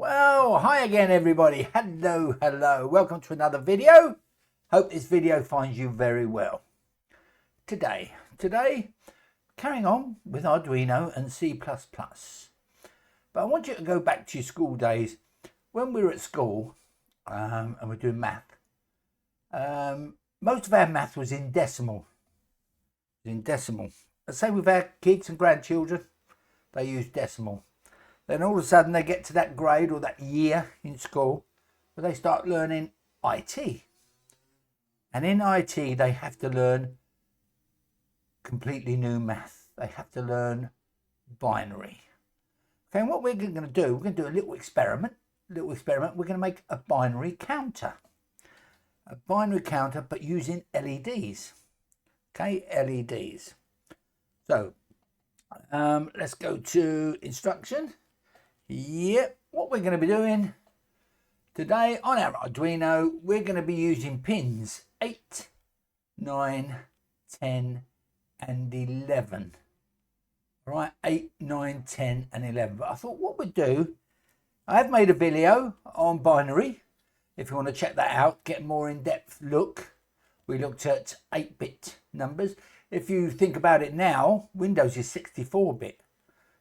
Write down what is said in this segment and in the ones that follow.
Well, hi again everybody. Hello. Welcome to another video. Hope this video finds you very well. Today, carrying on with Arduino and C++. But I want you to go back to your school days when we were at school and we're doing math. Most of our math was in decimal. Let's say with our kids and grandchildren, they use decimal. Then all of a sudden they get to that grade or that year in school where they start learning IT. And in IT they have to learn completely new math. They have to learn binary. Okay, and what we're going to do, we're going to do a little experiment. We're going to make a binary counter. A binary counter but using LEDs. Okay, LEDs. So let's go to instruction. Yep, what we're going to be doing today on our Arduino, we're going to be using pins 8, 9, 10 and 11. All right, 8, 9, 10 and 11. But I thought what we'd do, I have made a video on binary. If you want to check that out, get a more in-depth look. We looked at 8-bit numbers. If you think about it now, Windows is 64-bit.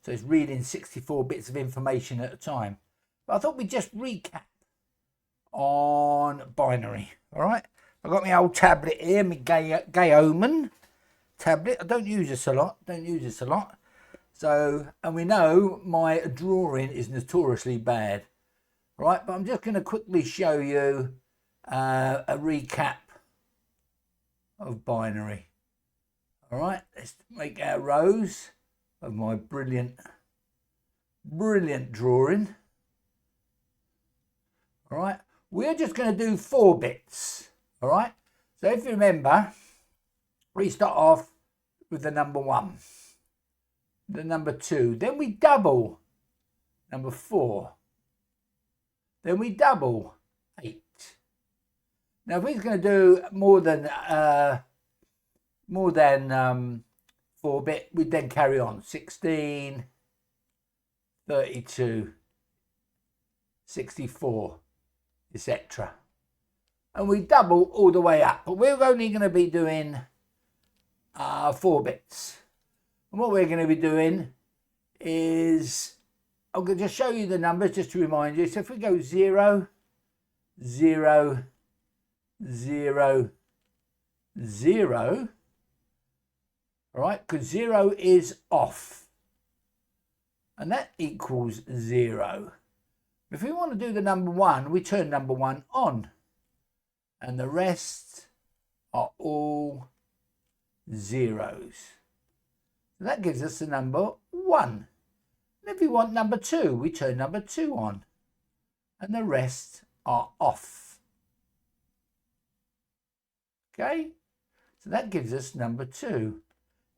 So it's reading 64 bits of information at a time. But I thought we'd just recap on binary. All right. I've got my old tablet here, my Gay Omen tablet. I don't use this a lot. So, and we know my drawing is notoriously bad. Right. But I'm just going to quickly show you a recap of binary. All right. Let's make our rows of my brilliant drawing. All right, we're just going to do 4 bits. All right, so if you remember, we start off with the number 1, the number 2, then we double number 4, then we double 8. Now if we're going to do more than 4-bit, we'd then carry on 16, 32, 64, etc. And we double all the way up, but we're only going to be doing 4 bits. And what we're going to be doing is, I'm going to just show you the numbers just to remind you. So if we go 0, 0, 0, 0, all right, because 0 is off, and that equals 0. If we want to do the number 1, we turn number 1 on, and the rest are all zeros. So that gives us the number 1. And if we want number 2, we turn number 2 on, and the rest are off. Okay, so that gives us number 2.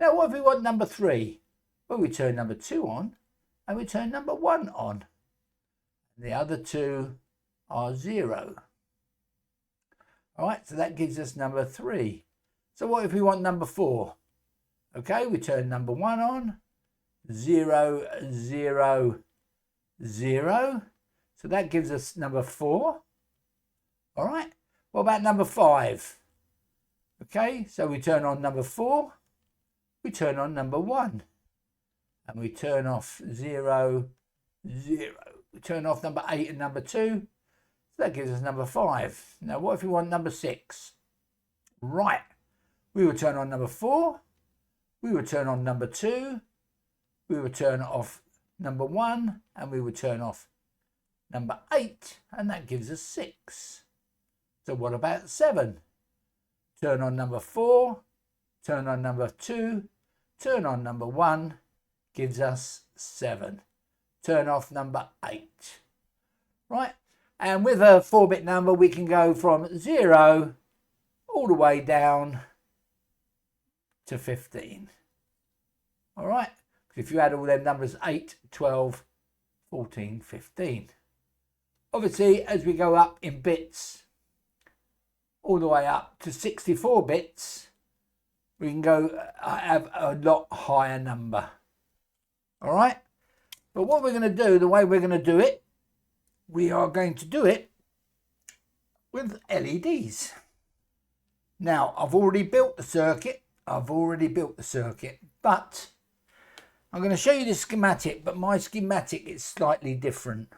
Now, what if we want number 3? Well, we turn number 2 on and we turn number 1 on. The other 2 are 0. All right, so that gives us number 3. So what if we want number 4? Okay, we turn number 1 on, 0, 0, 0. So that gives us number 4. All right, what about number 5? Okay, so we turn on number 4. We turn on number 1 and we turn off 0, 0. We turn off number 8 and number 2. So that gives us number 5. Now what if we want number 6? Right, we would turn on number 4. We would turn on number 2. We would turn off number 1 and we would turn off number 8, and that gives us 6. So what about 7? Turn on number 4. Turn on number 2, turn on number 1, gives us 7. Turn off number 8. Right, and with a 4-bit number we can go from 0 all the way down to 15. All right, if you add all them numbers 8, 12, 14, 15. Obviously, as we go up in bits, all the way up to 64 bits, we can go have a lot higher number. All right, but what we're going to do, the way we're going to do it, we are going to do it with LEDs. Now, I've already built the circuit. But I'm going to show you the schematic, but my schematic is slightly different.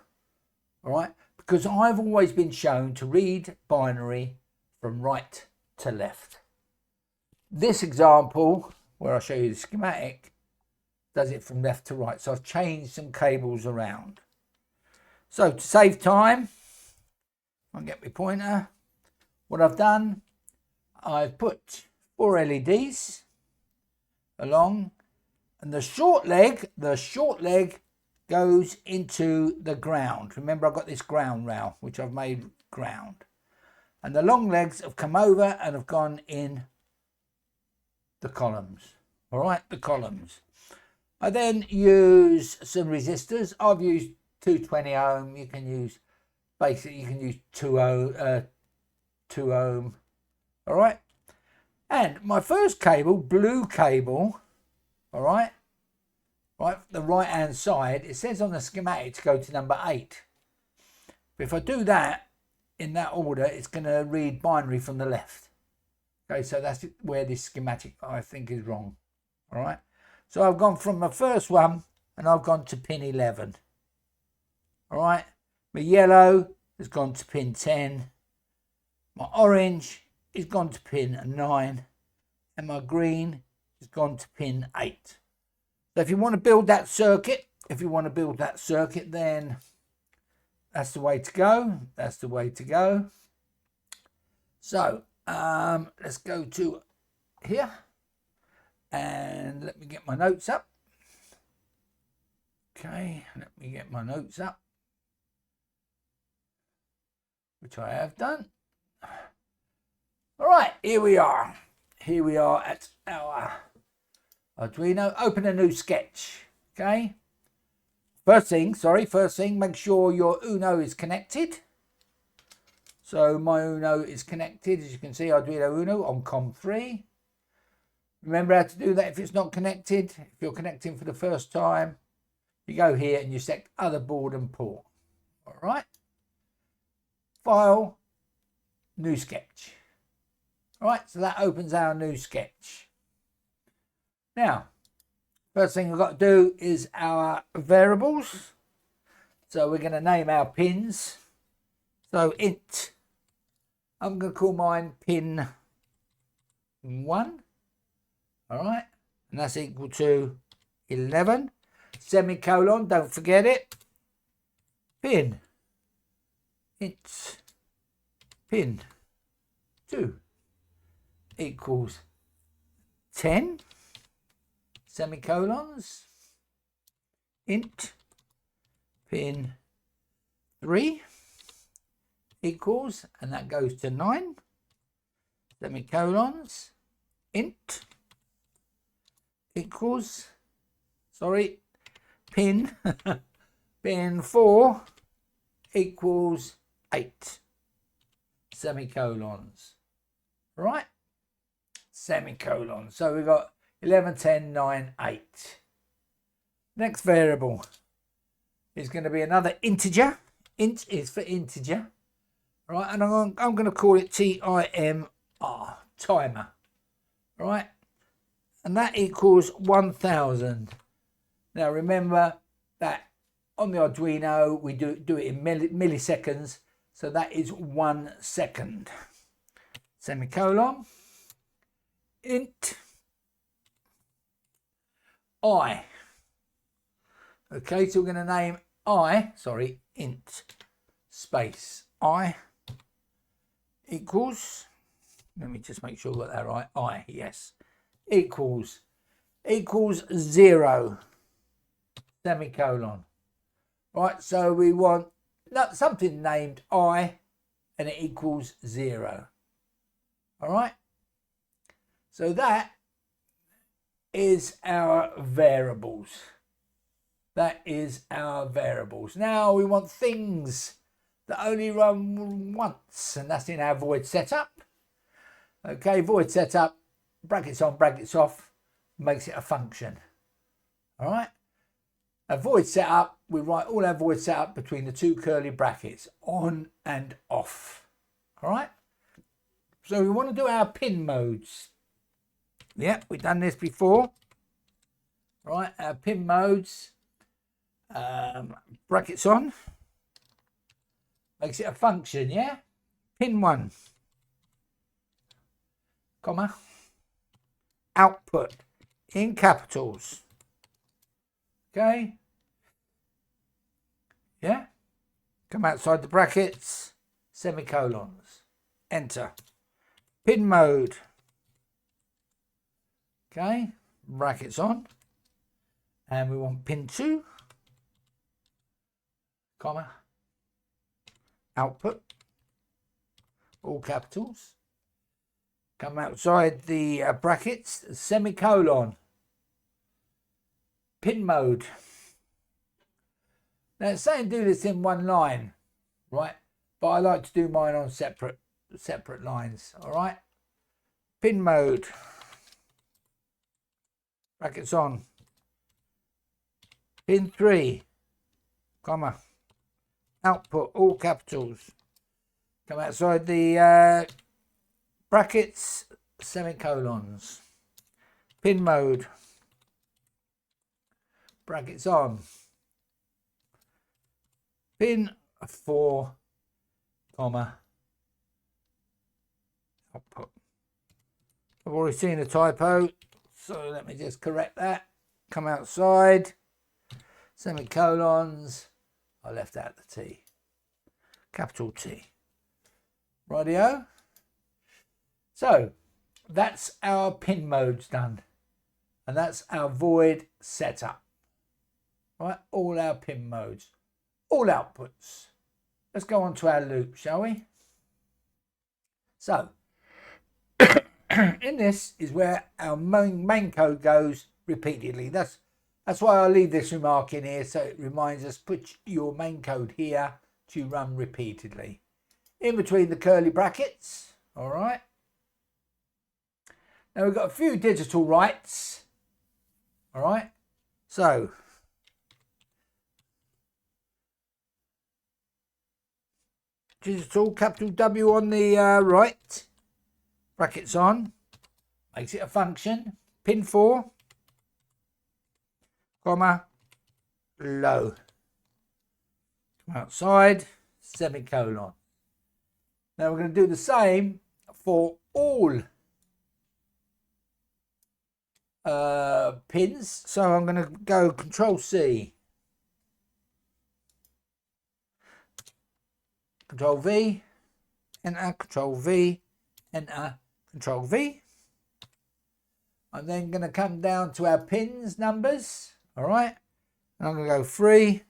All right, because I've always been shown to read binary from right to left. This example, where I show you the schematic, does it from left to right. So I've changed some cables around. So to save time, I'll get my pointer. What I've done, I've put 4 LEDs along, and the short leg goes into the ground. Remember, I've got this ground rail, which I've made ground. And the long legs have come over and have gone in the columns. All right, the columns. I then use some resistors. I've used 220 ohm. You can use, basically, you can use 2 ohm. All right. And my first cable, blue cable, all right, the right hand side, it says on the schematic to go to number 8. But if I do that in that order, it's going to read binary from the left. Okay, so that's where this schematic I think is wrong. All right, so I've gone from the first one and I've gone to pin 11. All right, my yellow has gone to pin 10. My orange is gone to pin 9, and my green has gone to pin 8. So if you want to build that circuit, then that's the way to go. That's the way to go. So let's go to here, and let me get my notes up. Okay, let me get my notes up, which I have done. All right, here we are. Here we are at our Arduino. Open a new sketch. Okay. First thing, make sure your UNO is connected. So my UNO is connected, as you can see, Arduino UNO on COM3. Remember how to do that if it's not connected. If you're connecting for the first time, you go here and you select other board and port. All right. File, new sketch. All right, so that opens our new sketch. Now, first thing we've got to do is our variables. So we're going to name our pins. So int, I'm going to call mine pin 1. All right, and that's equal to 11. Semicolon, don't forget it. Pin, int, pin 2 equals 10. Semicolons, int, pin 3 equals, and that goes to 9. Semicolons, int equals, pin pin 4 equals 8. Semicolons. Right? Semicolon. So we've got 11, 10, 9, 8. Next variable is going to be another integer. Int is for integer. Right, and I'm going to call it TIMR, timer. Right, and that equals 1000. Now remember that on the Arduino we do it in milliseconds, so that is 1 second. Semicolon, int I. Okay, so we're going to name int space I equals, let me just make sure I got that right, I, yes, equals 0, semicolon. Right, so we want something named I and it equals 0. All right, so that is our variables. That is our variables. Now we want things that only run once, and that's in our void setup. Okay, void setup, brackets on, brackets off, makes it a function. All right. A void setup, we write all our void setup between the two curly brackets, on and off. All right? So we want to do our pin modes. Yeah, we've done this before. All right, our pin modes, brackets on, makes it a function, yeah? Pin 1, comma, output in capitals. Okay? Yeah? Come outside the brackets, semicolons, enter. Pin mode. Okay, brackets on. And we want pin 2, comma, output, all capitals. Come outside the brackets, semicolon, pin mode. Now it's saying do this in one line, right? But I like to do mine on separate lines, all right? Pin mode, brackets on, pin 3, comma, output, all capitals. Come outside the brackets, semicolons, pin mode, brackets on, pin 4, comma, output. I've already seen a typo, so let me just correct that. Come outside, semicolons, I left out the T, capital T. Rightio. So that's our pin modes done, and that's our void setup. Right, all our pin modes, all outputs. Let's go on to our loop, shall we? So in this is where our main code goes repeatedly. That's why I leave this remark in here, so it reminds us, put your main code here to run repeatedly. In between the curly brackets, all right? Now we've got a few digital writes, all right? So, digital, capital W on the right, brackets on, makes it a function, pin 4, comma, low. Come outside, semicolon. Now we're going to do the same for all pins. So I'm going to go Control C, Control V, enter, Control V, enter, Control V. I'm then going to come down to our pins numbers. All right. And I'm going to go 3,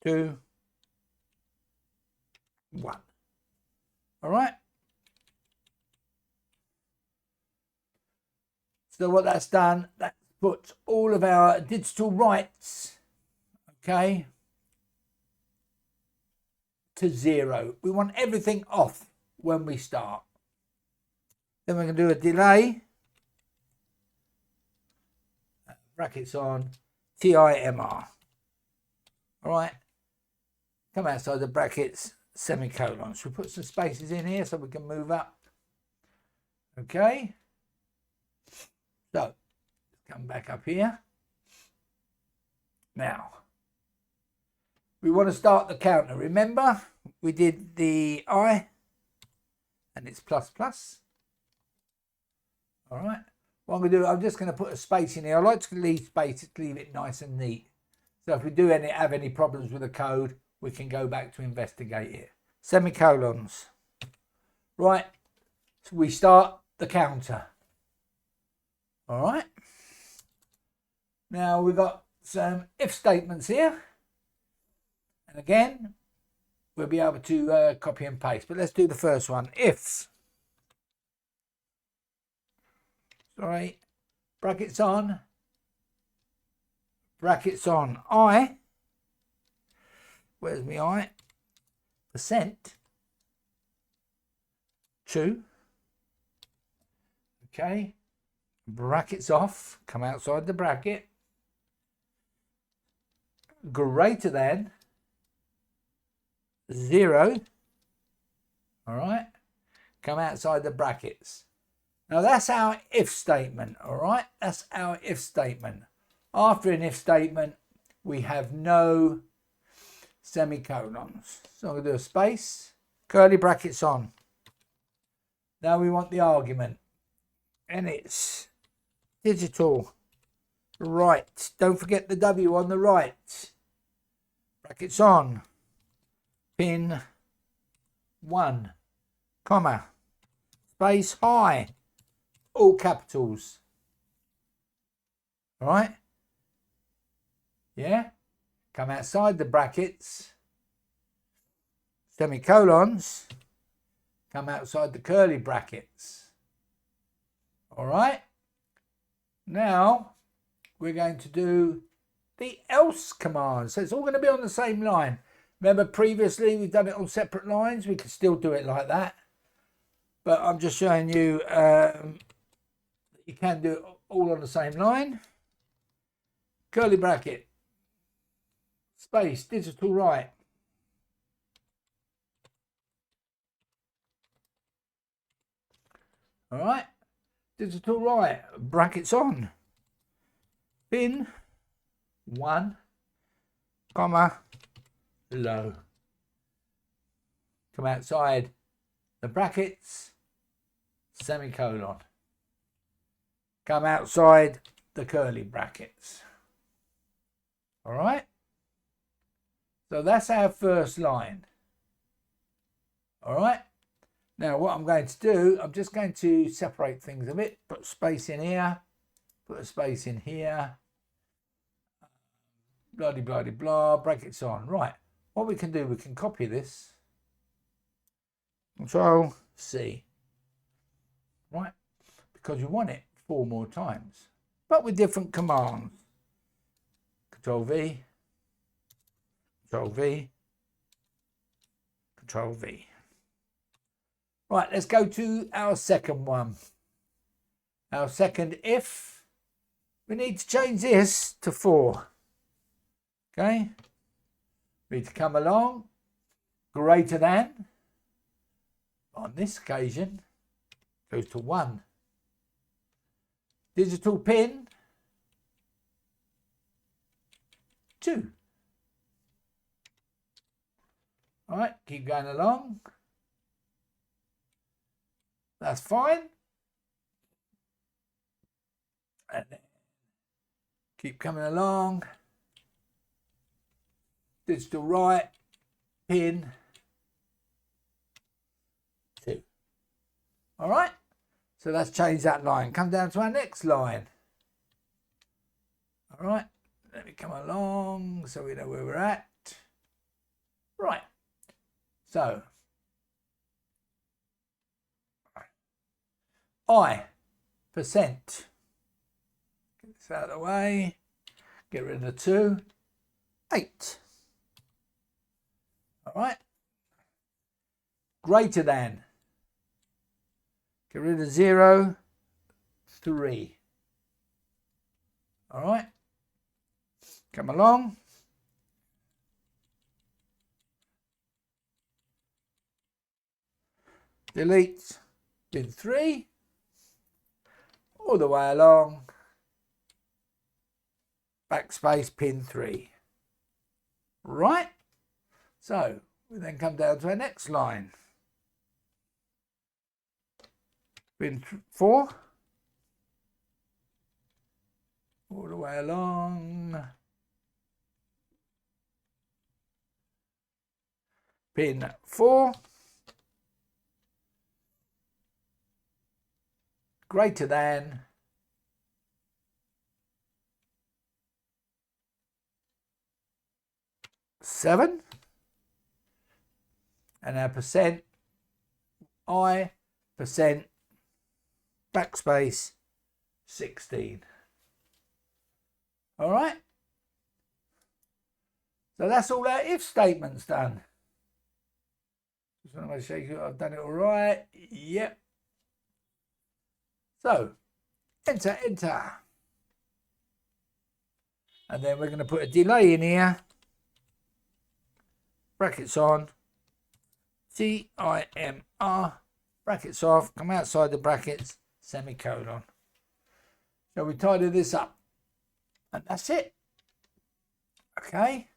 2, 1. All right. So what that's done, that puts all of our digital writes, okay, to 0. We want everything off when we start. Then we're going to do a delay, brackets on, TIMR. All right. Come outside the brackets, semicolons. We put some spaces in here so we can move up. Okay. So, come back up here. Now, we want to start the counter. Remember, we did the I, and it's plus plus. All right. What I'm going to do, I'm just going to put a space in here. I like to leave space to leave it nice and neat. So if we do have any problems with the code, we can go back to investigate it. Semicolons. Right. So we start the counter. All right. Now we've got some if statements here. And again, we'll be able to copy and paste. But let's do the first one. If. Sorry. Brackets on. Brackets on. I. Where's my I? Percent. 2. Okay. Brackets off. Come outside the bracket. greater than 0, all right, come outside the brackets. Now that's our if statement, all right? That's our if statement. After an if statement, we have no semicolons. So I'm going to do a space, curly brackets on. Now we want the argument, and it's digital right. Don't forget the W on the right. Brackets on. Pin 1, comma, space high. All capitals. All right? Yeah? Come outside the brackets. Semicolons. Come outside the curly brackets. All right? Now, we're going to do the else command. So it's all going to be on the same line. Remember previously we've done it on separate lines. We could still do it like that. But I'm just showing you you can do it all on the same line. Curly bracket, space, digital right. All right, digital right, brackets on. Pin 1, comma, low. Come outside the brackets, semicolon. Come outside the curly brackets. All right? So that's our first line. All right? Now what I'm going to do, I'm just going to separate things a bit. Put a space in here. Put a space in here. Blah, blah, blah, blah. Brackets on. Right. What we can do, we can copy this. Control C. Right? Because we want it 4 more times, but with different commands. Control V, Control V, Control V. Right, let's go to our second one. Our second if. We need to change this to 4. Okay. We need to come along. Greater than. On this occasion, goes to 1. Digital pin 2. All right, keep going along. That's fine. And then keep coming along. Digital right, pin 2. All right. So let's change that line. Come down to our next line. All right. Let me come along so we know where we're at. Right. So I percent. Get this out of the way. Get rid of the 2. 8. All right. Greater than. Get rid of 0. 3. All right. Come along. Delete pin 3. All the way along. Backspace pin 3. Right. So we then come down to our next line. Pin 4. All the way along. Pin 4. Greater than 7. And our percent, I percent, backspace 16. All right. So that's all our if statements done. Just want to make sure I've done it all right. Yep. So enter, enter. And then we're going to put a delay in here brackets on, TIMR, brackets off, come outside the brackets, semicolon. So we tidy this up, and that's it. Okay,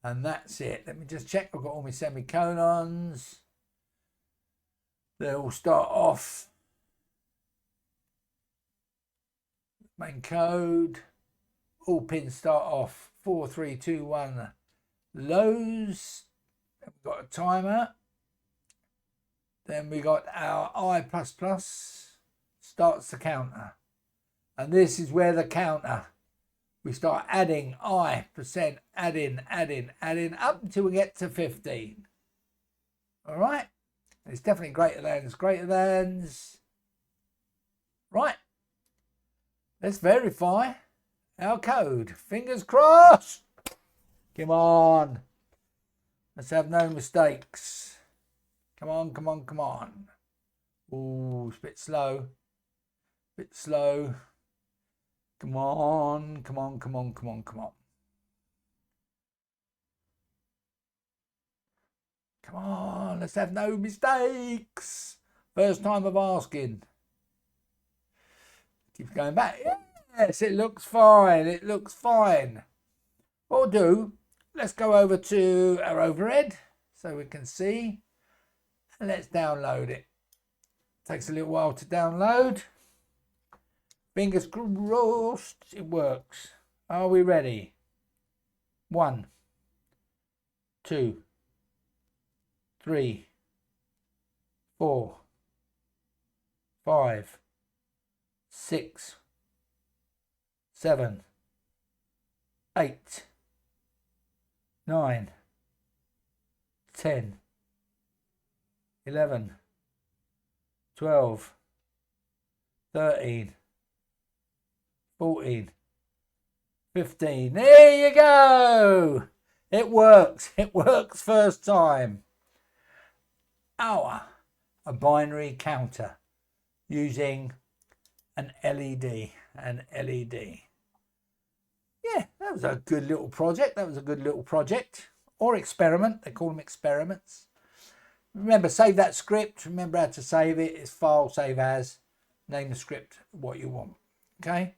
and that's it. Let me just check I've got all my semicolons. They'll start off main code. All pins start off 4, 3, 2, 1 lows. Then we've got a timer. Then we got our I++ starts the counter. And this is where the counter, we start adding I%, adding up until we get to 15. All right. It's definitely greater than's. Right. Let's verify our code. Fingers crossed. Come on. Let's have no mistakes. Come on, come on, come on. Ooh, it's a bit slow. Bit slow. Come on, come on, come on, come on, come on. Come on, let's have no mistakes. First time of asking. Keeps going back. Yes, it looks fine. It looks fine. What we'll do, let's go over to our overhead so we can see. And let's download it. Takes a little while to download. Fingers crossed it works. Are we ready? 1, 2, 3, 4, 5, 6, 7, 8, 9, 10, 11, 12, 13, 14, 15. There you go. It works. It works first time. A binary counter using an LED. Yeah, that was a good little project. Or experiment. They call them experiments. Remember, save that script. Remember how to save it. It's file, save as. Name the script what you want. Okay.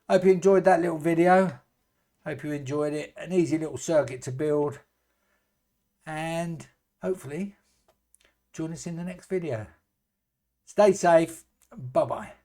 Hope you enjoyed that little video. Hope you enjoyed it. An easy little circuit to build. And hopefully join us in the next video. Stay safe. Bye-bye.